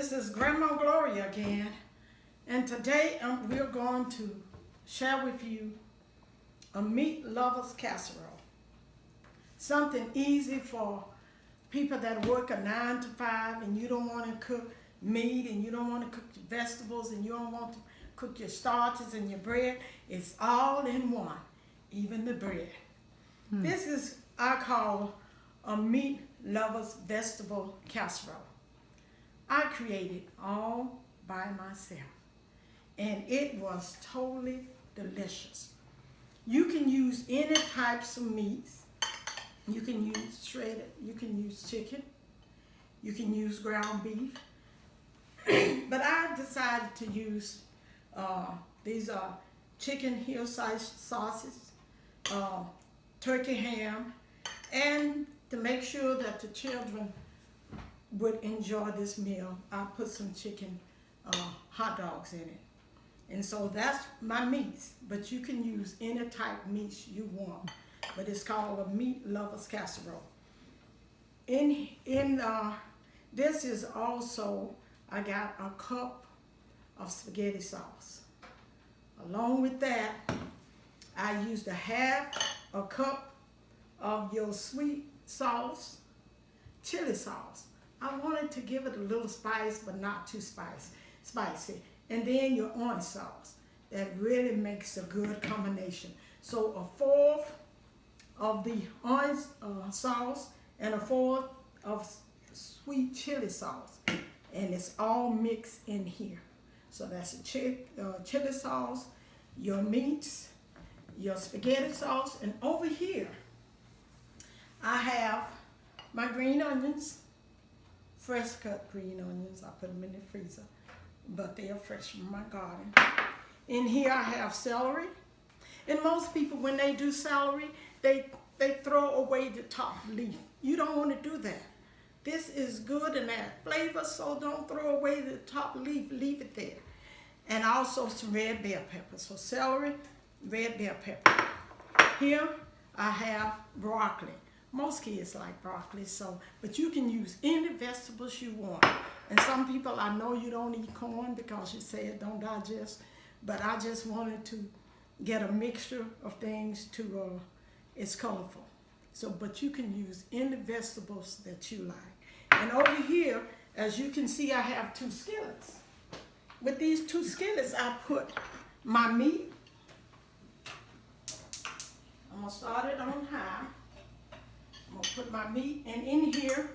This is Grandma Gloria again, and today we're going to share with you a meat lover's casserole. Something easy for people that work a 9 to 5 and you don't want to cook meat and you don't want to cook your vegetables and you don't want to cook your starches and your bread. It's all in one, even the bread. This is, I call, a meat lover's vegetable casserole. I created all by myself, and it was totally delicious. You can use any types of meats. You can use shredded, you can use chicken, you can use ground beef, but I decided to use these are chicken hillside sausages, turkey ham, and to make sure that the children would enjoy this meal, I put some chicken hot dogs in it. And so that's my meats, but you can use any type meats you want. But it's called a meat lover's casserole. This is also, I got a cup of spaghetti sauce. Along with that, I used a cup of your sweet sauce, chili sauce. I wanted to give it a little spice, but not too spicy. And then your orange sauce. That really makes a good combination. So a fourth of the orange sauce and a fourth of sweet chili sauce. And it's all mixed in here. So that's a chili sauce, your meats, your spaghetti sauce, and over here I have my green onions, fresh cut green onions. I put them in the freezer, but they are fresh from my garden. In here I have celery. And most people, when they do celery, they throw away the top leaf. You don't want to do that. This is good and add flavor, so don't throw away the top leaf. Leave it there. And also some red bell pepper. So celery, red bell pepper. Here I have broccoli. Most kids like broccoli, but you can use any vegetables you want. And some people, I know you don't eat corn because you say it don't digest, but I just wanted to get a mixture of things to, it's colorful. So, but you can use any vegetables that you like. And over here, as you can see, I have 2 skillets. With these 2 skillets, I put my meat. I'm gonna start it on high. I'm gonna put my meat, and in here,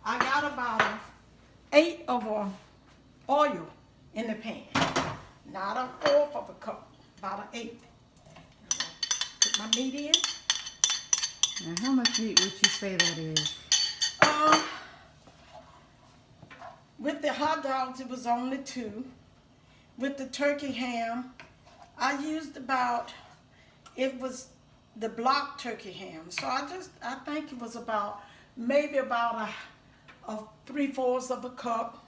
I got about 1/8 of oil in the pan. Not 1/4 of a cup, about 1/8. Put my meat in. Now, how much meat would you say that is? With the hot dogs, it was only 2. With the turkey ham, I used it was the block turkey ham. So I think it was maybe about a 3/4 of a cup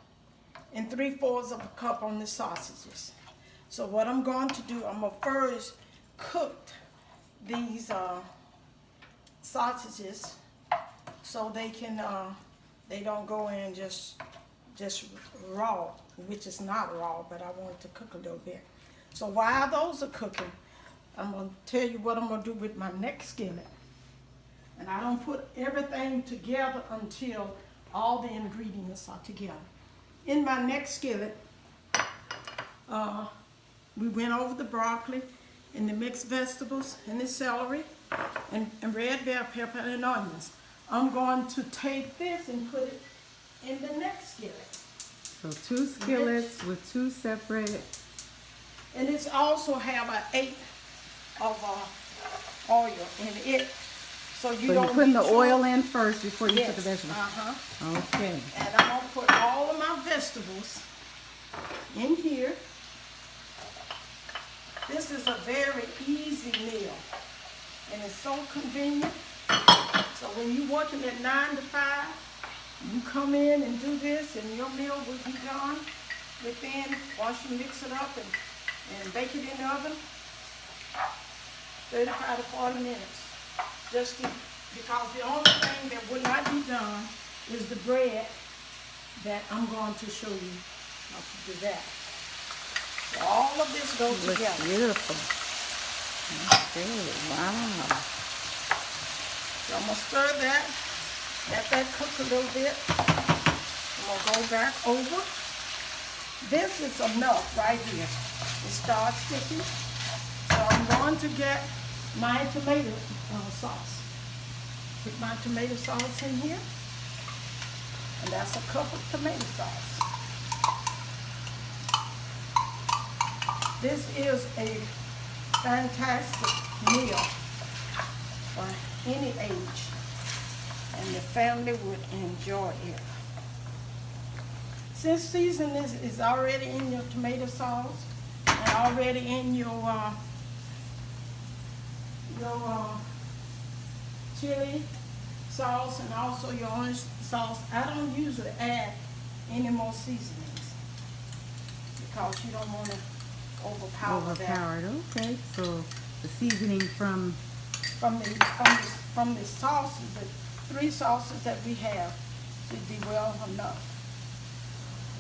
and 3/4 of a cup on the sausages. So what I'm going to do, I'm going to first cook these sausages so they don't go in just raw, which is not raw, but I want it to cook a little bit. So while those are cooking, I'm going to tell you what I'm going to do with my next skillet. And I don't put everything together until all the ingredients are together. In my next skillet, we went over the broccoli and the mixed vegetables and the celery and red bell pepper and onions. I'm going to take this and put it in the next skillet. So 2 skillets with 2 separate. And it's also have 1/8 of oil in it. So you're putting the oil in first before you put the vegetables. Okay. And I'm going to put all of my vegetables in here. This is a very easy meal. And it's so convenient. So when you're working at 9 to 5, you come in and do this and your meal will be done within, once you mix it up and bake it in the oven, 35 to 40 minutes. Because the only thing that would not be done is the bread that I'm going to show you how to do that. So all of this goes Looks together. beautiful. Okay, wow. So I'm going to stir that. Let that cook a little bit. I'm going to go back over. This is enough right here. It starts sticking. So I'm going to get my tomato sauce. Put my tomato sauce in here. And that's a cup of tomato sauce. This is a fantastic meal for any age, and the family would enjoy it. Since seasoning is already in your tomato sauce and already in your chili sauce and also your orange sauce, I don't usually add any more seasonings because you don't want to overpower that. Overpowered. Okay, so the seasoning from the sauces, the 3 sauces that we have should be well enough.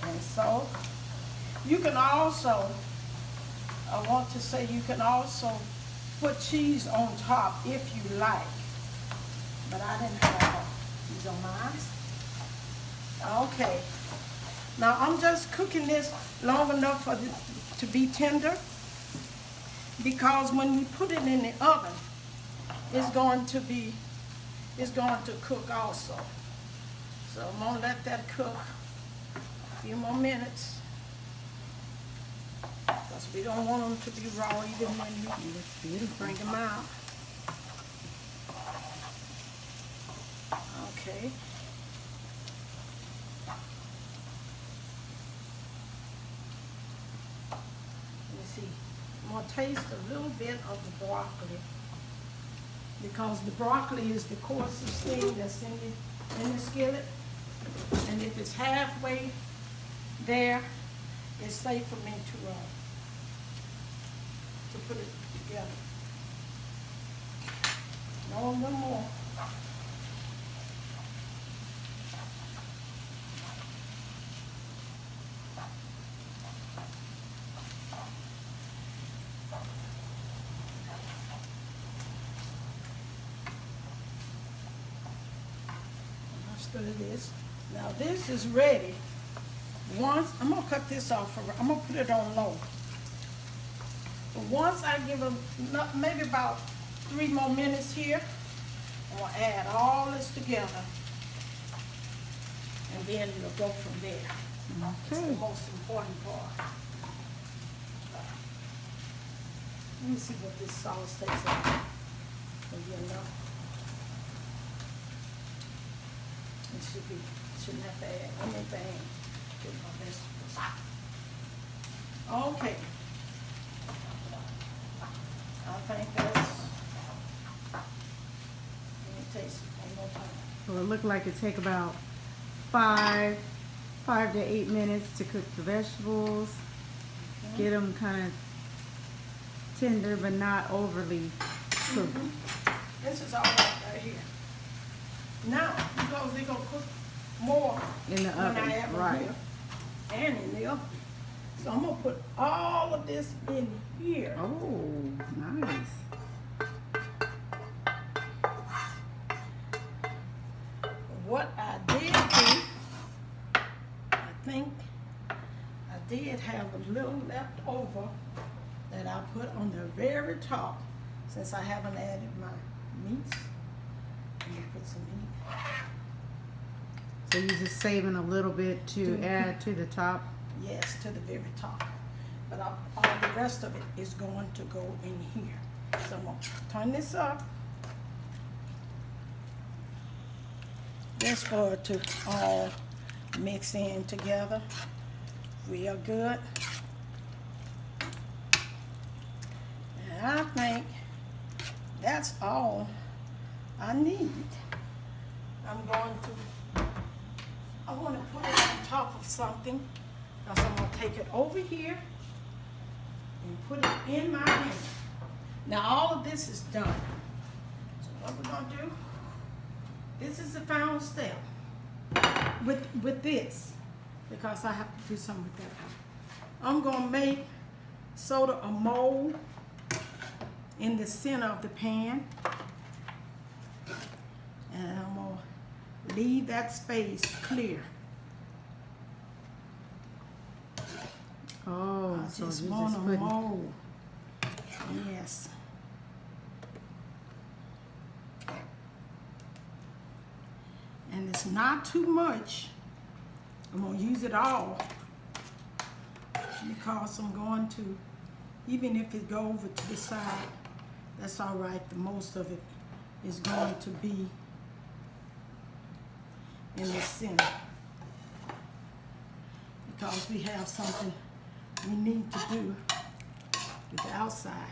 And so you can also, I want to say, you can also put cheese on top if you like. But I didn't have cheese on mine. Okay. Now I'm just cooking this long enough for it to be tender, because when we put it in the oven, it's going to cook also. So I'm gonna let that cook a few more minutes, because we don't want them to be raw even when you bring them out. Okay. Let me see. I'm going to taste a little bit of the broccoli, because the broccoli is the coarsest thing that's in the skillet. And if it's halfway there, it's safe for me to put it together. No more. Stir this. Now this is ready. Once I'm gonna cut this off. I'm gonna put it on low. But once I give them maybe about 3 more minutes here, I'm gonna add all this together, and then we'll go from there. Okay. It's the most important part. Let me see what this sauce tastes like. Maybe enough. Shouldn't have to add anything to my vegetables. Okay. I think that's, let me taste it one more time. So it looked like it take about 5 to 8 minutes to cook the vegetables. Get them kind of tender but not overly cooked. This is all right here. Now, because they're going to cook more In the oven, when I have them right. here and in the oven. So I'm going to put all of this in here. Oh, nice. What I did do, I think I did have a little left over that I put on the very top, since I haven't added my meats. Let me put some meat. So you're just saving a little bit to add to the top? Yes, to the very top. But all the rest of it is going to go in here. So I'm going to turn this up. Just for it to all mix in together real good. And I think that's all I need. I want to put it on top of something. Now, so I'm going to take it over here and put it in my pan. Now all of this is done. So what we're going to do, this is the final step with this. because I have to do something with that. I'm gonna make sort of a mold in the center of the pan, and I'm gonna leave that space clear. Oh, I so just you want just a put mold. Yes. And it's not too much. I'm gonna use it all because I'm going to, even if it go over to the side, that's all right. The most of it is going to be in the center because we have something we need to do with the outside.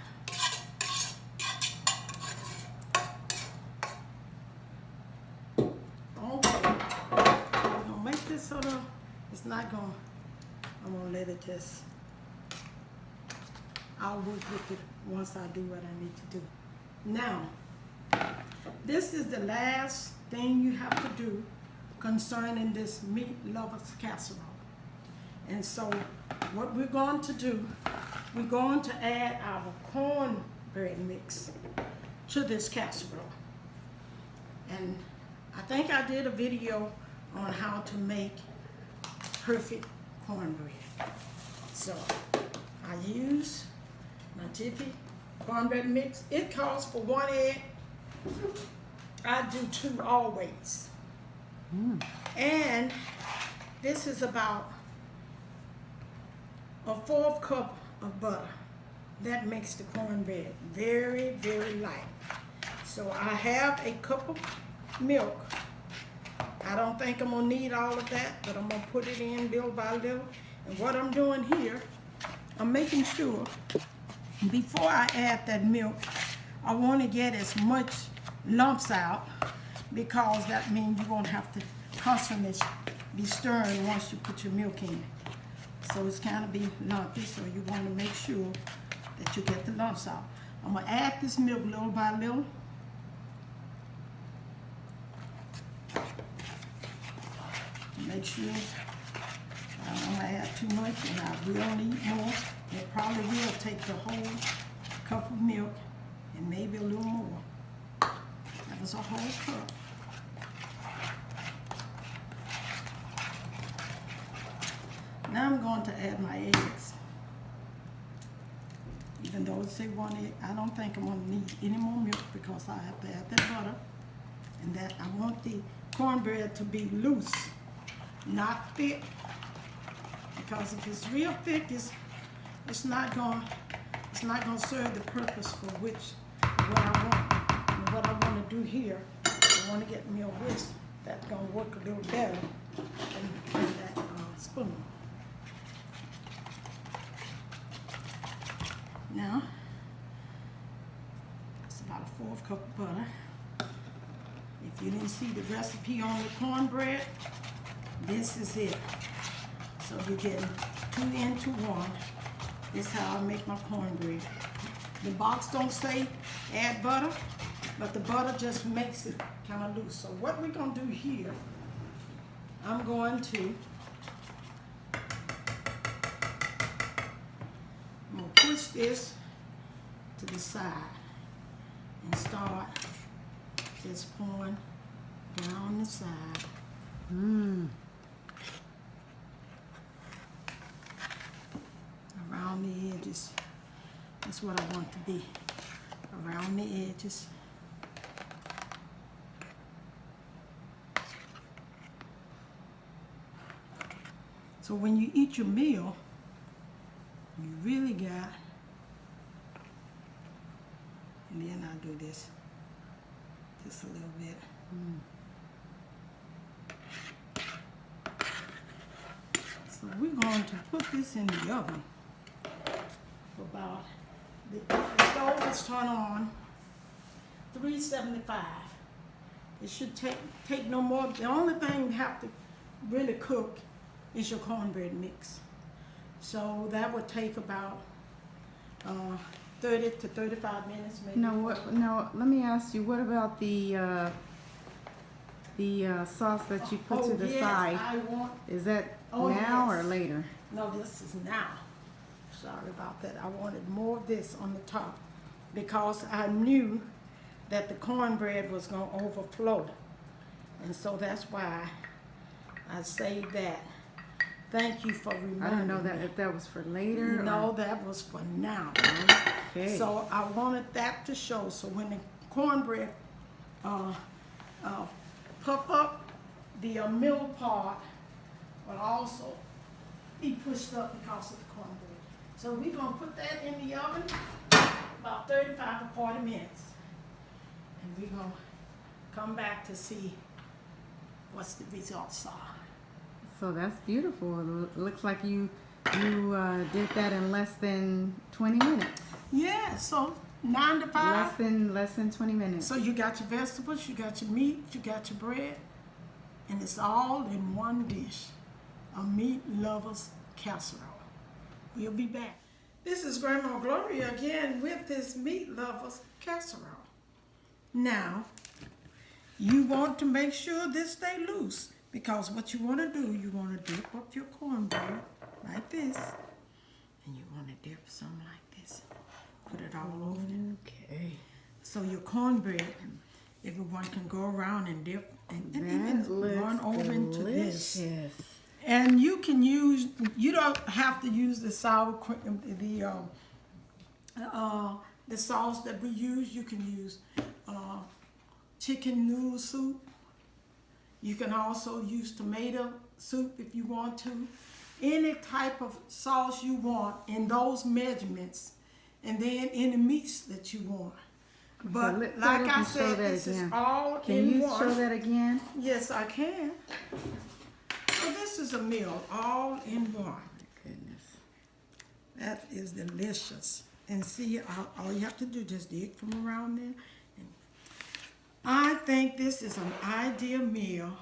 Okay, we're gonna make this sort of, it's not gonna, I'm gonna let it just, I'll work with it once I do what I need to do. Now, this is the last thing you have to do concerning this meat lovers casserole. And so what we're going to do, we're going to add our cornbread mix to this casserole. And I think I did a video on how to make perfect cornbread. So I use my Jiffy cornbread mix. It calls for 1 egg. I do 2 always. And this is about a 1/4 cup of butter. That makes the cornbread very, very light. So I have a cup of milk. I don't think I'm gonna need all of that, but I'm gonna put it in little by little. And what I'm doing here, I'm making sure before I add that milk, I want to get as much lumps out, because that means you won't have to constantly be stirring once you put your milk in. So it's kind of be lumpy, so you want to make sure that you get the lumps out. I'm going to add this milk little by little. Make sure I don't want to add too much, and I will need more. It probably will take the whole cup of milk and maybe a little more. That was a whole cup. Now I'm going to add my eggs. Even though it say 1 egg, I don't think I'm going to need any more milk because I have to add that butter. And that I want the cornbread to be loose, not thick. Because if it's real thick, it's not going to serve the purpose for what I want. And what I want to do here, I want to get me a whisk that's going to work a little better than that spoon. Now, it's about a 1/4 cup of butter. If you didn't see the recipe on the cornbread, this is it. So you're getting 2 into 1. This is how I make my cornbread. The box don't say add butter, but the butter just makes it kind of loose. So what we're going to do here, I'm going to push this to the side and start just pouring down the side. Around the edges. That's what I want to be. Around the edges. So when you eat your meal, you really got, and then I'll do this just a little bit. So we're going to put this in the oven for about, the stove is turned on 375. It should take no more. The only thing you have to really cook is your cornbread mix. So that would take about 30 to 35 minutes maybe. No, let me ask you, what about the the sauce that you put to the yes, side. I want. Is that Oh, now yes. or later? No, this is now. Sorry about that. I wanted more of this on the top because I knew that the cornbread was going to overflow. And so that's why I saved that. Thank you for reminding me. I didn't know that if that was for later. No, that was for now. Okay. So I wanted that to show. So when the cornbread puff up, the middle part will also be pushed up because of the cornbread. So we're going to put that in the oven about 35 or 40 minutes. And we're going to come back to see what's the results are. So that's beautiful. It looks like you did that in less than 20 minutes. Yeah, so 9 to 5. Less than 20 minutes. So you got your vegetables, you got your meat, you got your bread, and it's all in one dish. A meat lover's casserole. We'll be back. This is Grandma Gloria again with this meat lover's casserole. Now, you want to make sure this stay loose because what you want to do, you want to dip up your cornbread like this, and you want to dip some like this. Put it all over it. Okay. So your cornbread, everyone can go around and dip and That even looks run over into this. delicious. And you can use, you don't have to use the sour cream, the sauce that we use. You can use chicken noodle soup. You can also use tomato soup if you want to. Any type of sauce you want in those measurements, and then any meats that you want. But Okay, like I show said, that this is again. all Can in you one. show that again? Yes, I can. So this is a meal all in one. My goodness. That is delicious. And see, all you have to do is just dig from around there. And I think this is an ideal meal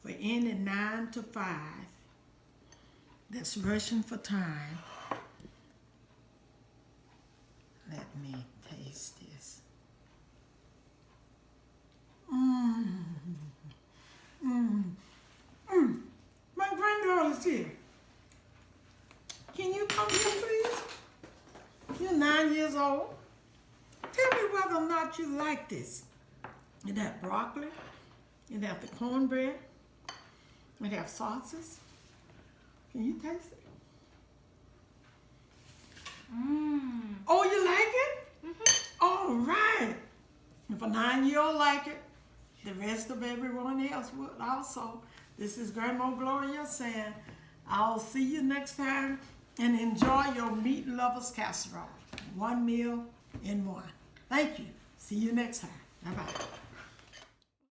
for any 9 to 5 that's rushing for time. Let me taste this. My granddaughter's here. Can you come here, please? You're 9 years old. Tell me whether or not you like this. It have broccoli. It have the cornbread. It have sauces. Can you taste it? Oh, you like it? All right. If a 9-year-old like it, the rest of everyone else would also. This is Grandma Gloria saying, I'll see you next time and enjoy your meat lover's casserole. One meal in one. Thank you. See you next time. Bye-bye.